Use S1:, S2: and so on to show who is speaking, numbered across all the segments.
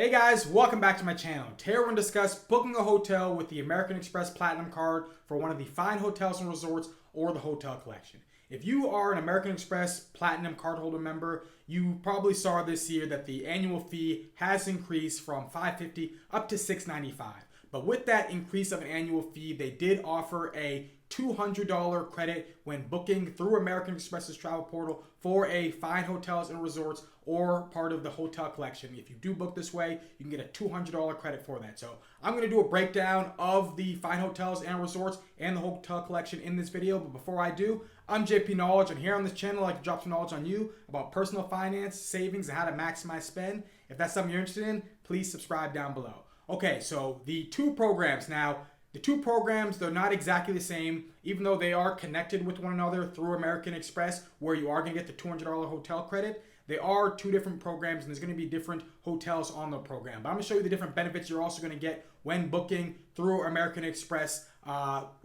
S1: Hey guys, welcome back to my channel. Today we're going to discuss booking a hotel with the American Express Platinum card for one of the fine hotels and resorts or the hotel collection. If you are an American Express Platinum cardholder member, you probably saw this year that the annual fee has increased from $550 up to $695. But with that increase of an annual fee, they did offer a $200 credit when booking through American Express's travel portal for a fine hotels and resorts or part of the hotel collection. If you do book this way, you can get a $200 credit for that. So I'm going to do a breakdown of the fine hotels and resorts and the hotel collection in this video. But before I do, I'm JP Knowledge, and here on this channel I like to drop some knowledge on you about personal finance, savings, and how to maximize spend. If that's something you're interested in, please subscribe down below. Okay, so the two programs now. The two programs, they're not exactly the same, even though they are connected with one another through American Express, where you are going to get the $200 hotel credit. They are two different programs, and there's going to be different hotels on the program. But I'm going to show you the different benefits you're also going to get when booking through American Express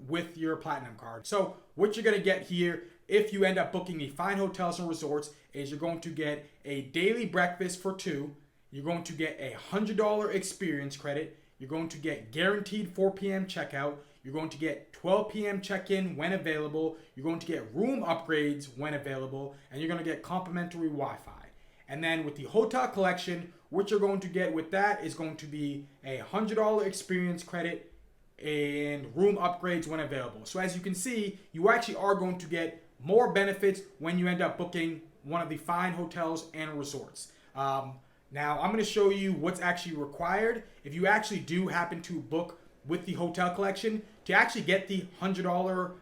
S1: with your Platinum card. So what you're going to get here, if you end up booking the fine hotels and resorts, is you're going to get a daily breakfast for two. You're going to get a $100 experience credit. You're going to get guaranteed 4 p.m. checkout. You're going to get 12 p.m. check-in when available. You're going to get room upgrades when available. And you're going to get complimentary Wi-Fi. And then with the hotel collection, what you're going to get with that is going to be a $100 experience credit and room upgrades when available. So as you can see, you actually are going to get more benefits when you end up booking one of the fine hotels and resorts. Now, I'm going to show you what's actually required if you actually do happen to book with the hotel collection to actually get the $100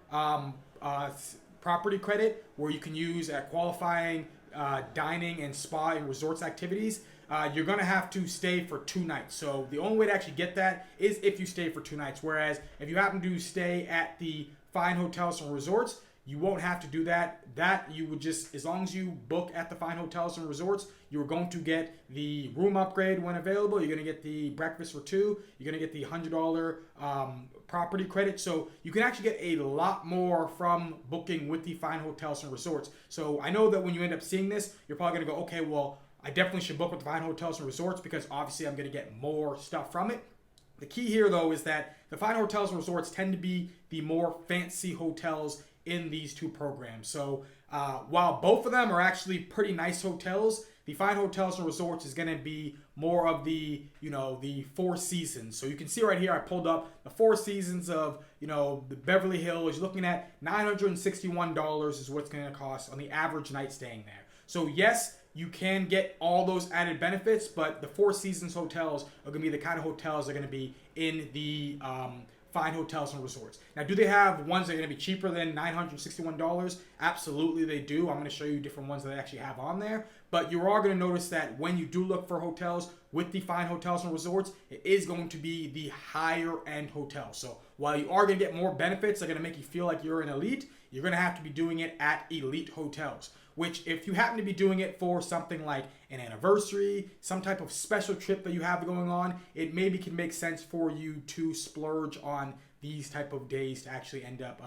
S1: property credit where you can use at qualifying dining and spa and resorts activities. You're going to have to stay for 2 nights. So the only way to actually get that is if you stay for 2 nights. Whereas if you happen to stay at the fine hotels and resorts, you won't have to do that. That you would just, as long as you book at the fine hotels and resorts, you're going to get the room upgrade when available. You're going to get the breakfast for two. You're going to get the $100 property credit. So you can actually get a lot more from booking with the fine hotels and resorts. So I know that when you end up seeing this, you're probably going to go, okay, well, I definitely should book with the fine hotels and resorts because obviously I'm going to get more stuff from it. The key here, though, is that the fine hotels and resorts tend to be the more fancy hotels in these two programs. So while both of them are actually pretty nice hotels, the fine hotels and resorts is going to be more of the, the Four Seasons. So you can see right here, I pulled up the Four Seasons of, the Beverly Hills. You're looking at $961 is what's going to cost on the average night staying there. So yes, you can get all those added benefits, but the Four Seasons hotels are going to be the kind of hotels that are going to be in the fine hotels and resorts. Now, do they have ones that are going to be cheaper than $961? Absolutely, they do. I'm going to show you different ones that they actually have on there. But you are going to notice that when you do look for hotels with the fine hotels and resorts, it is going to be the higher end hotels. So while you are going to get more benefits, they're going to make you feel like you're an elite, you're going to have to be doing it at elite hotels. Which, if you happen to be doing it for something like an anniversary, some type of special trip that you have going on, it maybe can make sense for you to splurge on these type of days to actually end up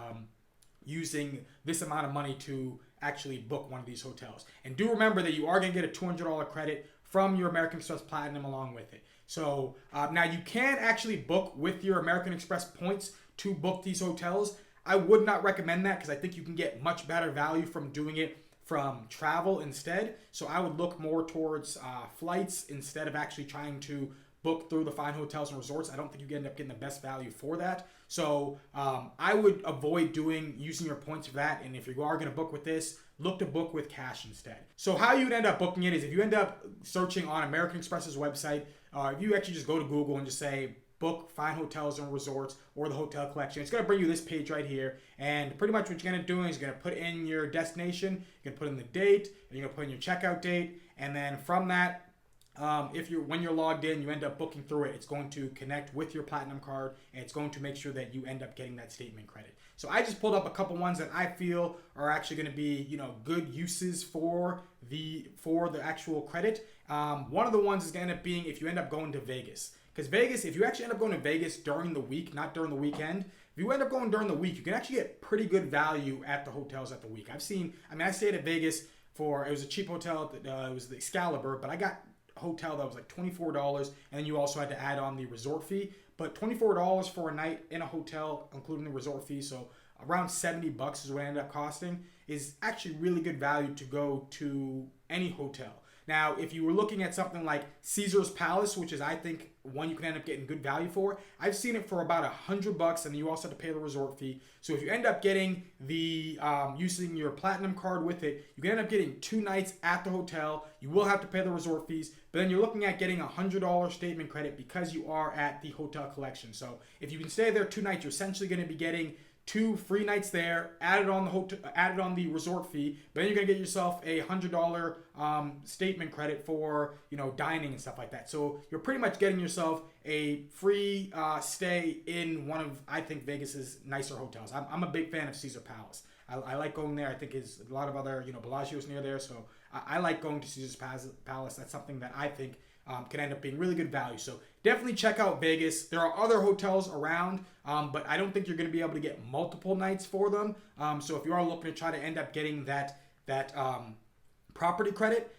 S1: using this amount of money to actually book one of these hotels. And do remember that you are going to get a $200 credit from your American Express Platinum along with it. So now you can actually book with your American Express points to book these hotels. I would not recommend that because I think you can get much better value from doing it from travel instead. So I would look more towards flights instead of actually trying to book through the fine hotels and resorts. I don't think you end up getting the best value for that. So I would avoid using your points for that. And if you are going to book with this, look to book with cash instead. So how you'd end up booking it is if you end up searching on American Express's website, if you actually just go to Google and just say book fine hotels and resorts or the hotel collection, it's going to bring you this page right here. And pretty much what you're going to do is you're going to put in your destination, you're going to put in the date, and you're going to put in your checkout date. And then from that, when you're logged in, you end up booking through it, it's going to connect with your Platinum card, and it's going to make sure that you end up getting that statement credit. So I just pulled up a couple ones that I feel are actually going to be, good uses for the actual credit. One of the ones is going to end up being if you end up going to Vegas. Because Vegas, if you actually end up going to Vegas during the week, not during the weekend, if you end up going during the week, you can actually get pretty good value at the hotels at the week. I stayed at Vegas it was a cheap hotel, it was the Excalibur, but I got hotel that was like $24, and then you also had to add on the resort fee. But $24 for a night in a hotel, including the resort fee, so around $70 is what it ended up costing, is actually really good value to go to any hotel. Now, if you were looking at something like Caesar's Palace, which is, I think, one you can end up getting good value for, I've seen it for about $100, and then you also have to pay the resort fee. So if you end up getting the using your Platinum card with it, you can end up getting 2 nights at the hotel. You will have to pay the resort fees, but then you're looking at getting $100 statement credit because you are at the hotel collection. So if you can stay there 2 nights, you're essentially going to be getting 2 free nights there, added on the hotel, added on the resort fee. But then you're gonna get yourself a $100 statement credit for dining and stuff like that. So you're pretty much getting yourself a free stay in one of, I think, Vegas's nicer hotels. I'm a big fan of Caesar Palace. I like going there. I think is a lot of other Bellagio's near there, so I like going to Caesar's Palace. That's something that I think can end up being really good value. So definitely check out Vegas. There are other hotels around, but I don't think you're going to be able to get multiple nights for them. So if you are looking to try to end up getting that property credit,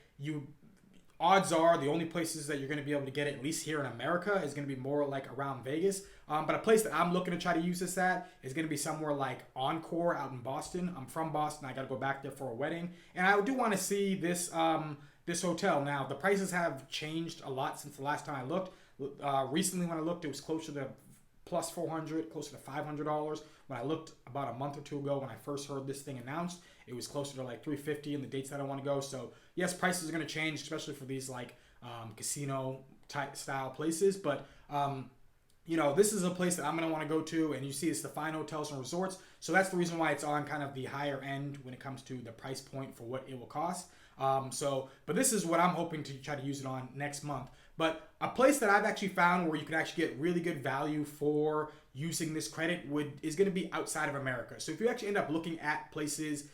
S1: odds are the only places that you're going to be able to get it, at least here in America, is going to be more like around Vegas. But a place that I'm looking to try to use this at is going to be somewhere like Encore out in Boston. I'm from Boston. I got to go back there for a wedding, and I do want to see this hotel. Now, the prices have changed a lot since the last time I looked. Recently, when I looked, it was closer to plus $400, closer to $500. When I looked about a month or two ago, when I first heard this thing announced, it was closer to like $350 in the dates that I want to go. So yes, prices are going to change, especially for these like casino type style places. But this is a place that I'm going to want to go to, and you see it's the fine hotels and resorts. So that's the reason why it's on kind of the higher end when it comes to the price point for what it will cost. But this is what I'm hoping to try to use it on next month. But a place that I've actually found where you can actually get really good value for using this credit is going to be outside of America. So if you actually end up looking at places,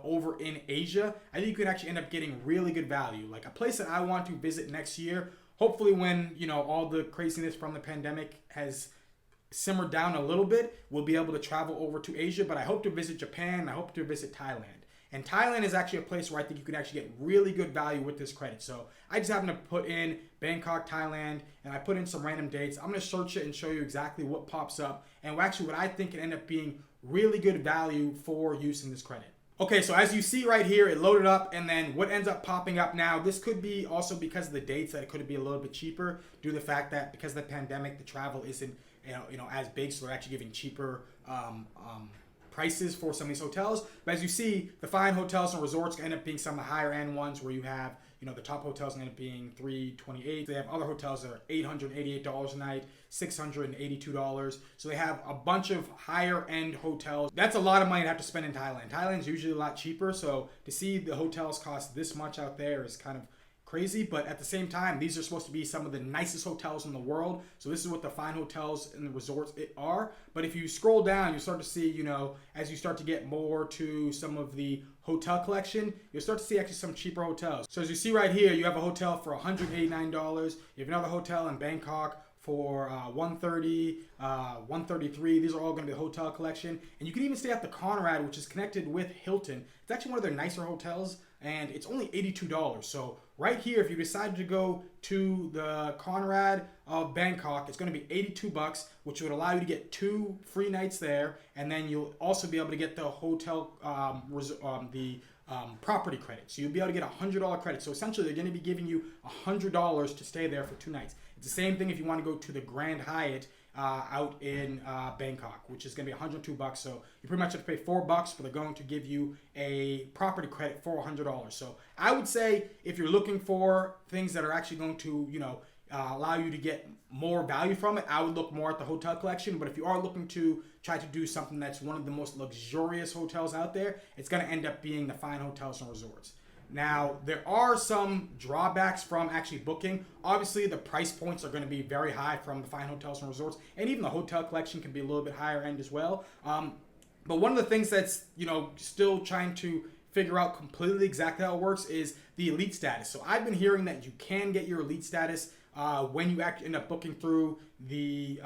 S1: over in Asia, I think you could actually end up getting really good value. Like a place that I want to visit next year, hopefully when, all the craziness from the pandemic has simmered down a little bit, we'll be able to travel over to Asia. But I hope to visit Japan. I hope to visit Thailand. And Thailand is actually a place where I think you can actually get really good value with this credit. So I just happen to put in Bangkok, Thailand, and I put in some random dates. I'm going to search it and show you exactly what pops up and actually what I think can end up being really good value for using this credit. Okay, so as you see right here, it loaded up, and then what ends up popping up now, this could be also because of the dates that it could be a little bit cheaper due to the fact that because of the pandemic, the travel isn't as big, so they're actually giving cheaper prices for some of these hotels. But as you see, the fine hotels and resorts end up being some of the higher end ones where you have, the top hotels end up being $328. They have other hotels that are $888 a night, $682. So they have a bunch of higher end hotels. That's a lot of money to have to spend in Thailand. Thailand's usually a lot cheaper, so to see the hotels cost this much out there is kind of crazy. But at the same time, these are supposed to be some of the nicest hotels in the world. So this is what the fine hotels and the resorts are. But if you scroll down, you start to see, as you start to get more to some of the hotel collection, you'll start to see actually some cheaper hotels. So as you see right here, you have a hotel for $189. You have another hotel in Bangkok for $130, $133. These are all going to be the hotel collection. And you can even stay at the Conrad, which is connected with Hilton. It's actually one of their nicer hotels, and it's only $82. So right here, if you decide to go to the Conrad of Bangkok, it's going to be $82, which would allow you to get 2 free nights there, and then you'll also be able to get the hotel, property credit. So you'll be able to get a $100 credit. So essentially, they're going to be giving you $100 to stay there for 2 nights. It's the same thing if you want to go to the Grand Hyatt out in Bangkok, which is going to be $102. So you pretty much have to pay $4, but they're going to give you a property credit for $100. So I would say if you're looking for things that are actually going to, allow you to get more value from it, I would look more at the hotel collection. But if you are looking to try to do something that's one of the most luxurious hotels out there, it's going to end up being the fine hotels and resorts. Now, there are some drawbacks from actually booking. Obviously, the price points are going to be very high from the fine hotels and resorts, and even the hotel collection can be a little bit higher end as well. But one of the things that's, still trying to figure out completely exactly how it works is the elite status. So I've been hearing that you can get your elite status when you actually end up booking through the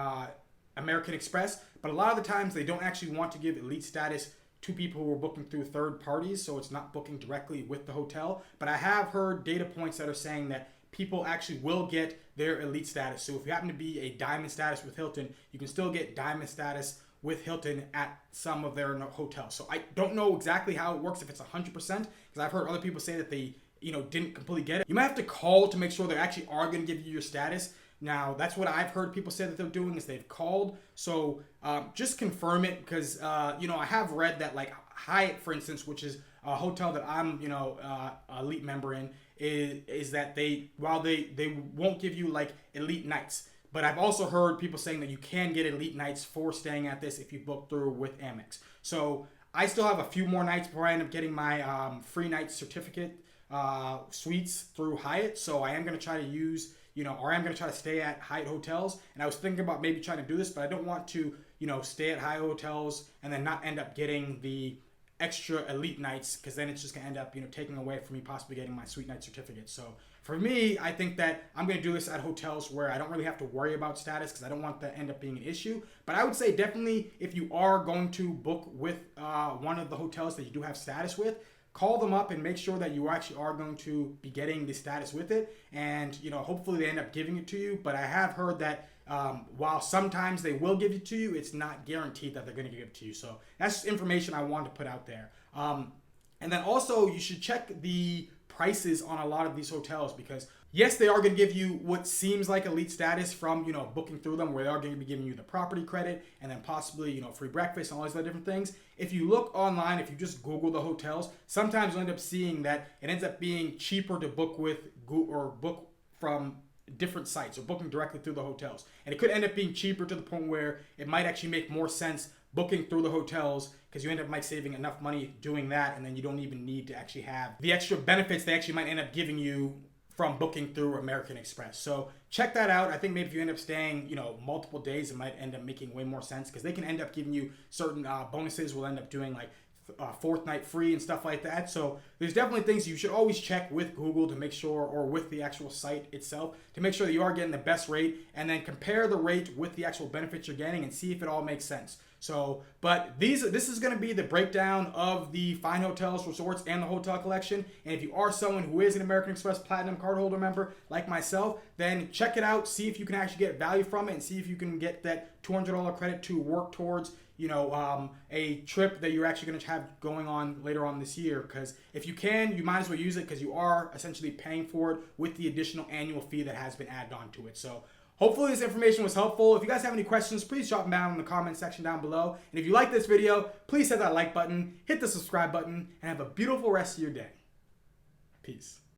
S1: American Express, but a lot of the times they don't actually want to give elite status to people who are booking through third parties, so it's not booking directly with the hotel. But I have heard data points that are saying that people actually will get their elite status. So if you happen to be a diamond status with Hilton, you can still get diamond status with Hilton at some of their hotels. So I don't know exactly how it works, if it's 100%, because I've heard other people say that they didn't completely get it. You might have to call to make sure they actually are going to give you your status. Now, that's what I've heard people say that they're doing, is they've called. So just confirm it, because I have read that, like, Hyatt, for instance, which is a hotel that I'm elite member in, is that while they won't give you like elite nights, but I've also heard people saying that you can get elite nights for staying at this if you book through with Amex. So I still have a few more nights before I end up getting my free night certificate suites through Hyatt. So I am going to try to use, or I'm going to try to stay at Hyatt hotels. And I was thinking about maybe trying to do this, but I don't want to, stay at Hyatt hotels and then not end up getting the extra elite nights, because then it's just going to end up, taking away from me possibly getting my suite night certificate. So for me, I think that I'm going to do this at hotels where I don't really have to worry about status, because I don't want that to end up being an issue. But I would say definitely, if you are going to book with one of the hotels that you do have status with, call them up and make sure that you actually are going to be getting the status with it. And, hopefully they end up giving it to you. But I have heard that while sometimes they will give it to you, it's not guaranteed that they're going to give it to you. So that's just information I wanted to put out there. And then also, you should check the prices on a lot of these hotels, because yes, they are going to give you what seems like elite status from, booking through them, where they are going to be giving you the property credit and then possibly, free breakfast and all these other different things. If you look online, if you just Google the hotels, sometimes you'll end up seeing that it ends up being cheaper to book with or book from different sites, or booking directly through the hotels. And it could end up being cheaper to the point where it might actually make more sense booking through the hotels, because you end up saving enough money doing that, and then you don't even need to actually have the extra benefits they actually might end up giving you from booking through American Express. So check that out. I think maybe if you end up staying, multiple days, it might end up making way more sense, because they can end up giving you certain bonuses. We'll end up doing like fourth night free and stuff like that. So there's definitely things you should always check with Google to make sure, or with the actual site itself, to make sure that you are getting the best rate, and then compare the rate with the actual benefits you're getting and see if it all makes sense. So, but this is going to be the breakdown of the fine hotels, resorts, and the hotel collection. And if you are someone who is an American Express Platinum cardholder member like myself, then check it out. See if you can actually get value from it, and see if you can get that $200 credit to work towards, a trip that you're actually going to have going on later on this year. Because if you can, you might as well use it, because you are essentially paying for it with the additional annual fee that has been added on to it. So hopefully this information was helpful. If you guys have any questions, please drop them down in the comment section down below. And if you like this video, please hit that like button, hit the subscribe button, and have a beautiful rest of your day. Peace.